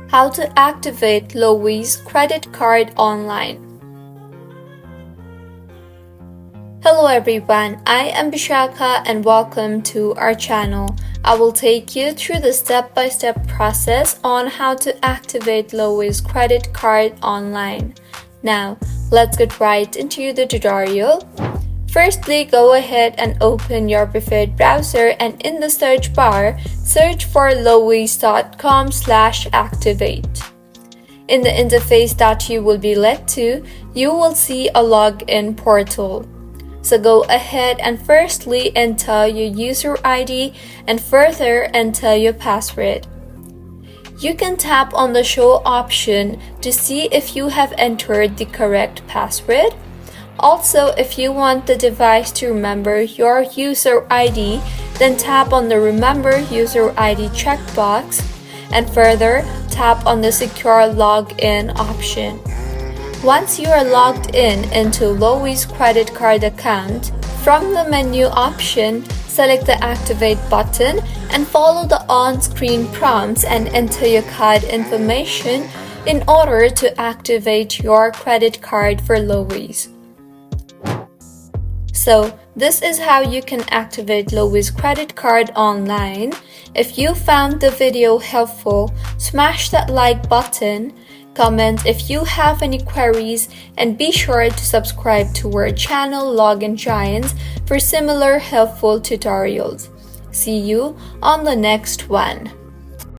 How to activate Lowe's credit card online. Hello everyone, I am Bishaka and welcome to our channel. I will take you through the step-by-step process on how to activate Lowe's credit card online. Now, let's get right into the tutorial. Firstly, go ahead and open your preferred browser and in the search bar, search for lowe's.com/activate. In the interface that you will be led to, you will see a login portal. So go ahead and firstly enter your user ID and further enter your password. You can tap on the show option to see if you have entered the correct password. Also, if you want the device to remember your user ID, then tap on the Remember User ID checkbox and further tap on the Secure Login option. Once you are logged in into Lowe's credit card account, from the menu option, select the Activate button and follow the on-screen prompts and enter your card information in order to activate your credit card for Lowe's. So, this is how you can activate Lowe's credit card online. If you found the video helpful, smash that like button, comment if you have any queries, and be sure to subscribe to our channel Login Giants for similar helpful tutorials. See you on the next one.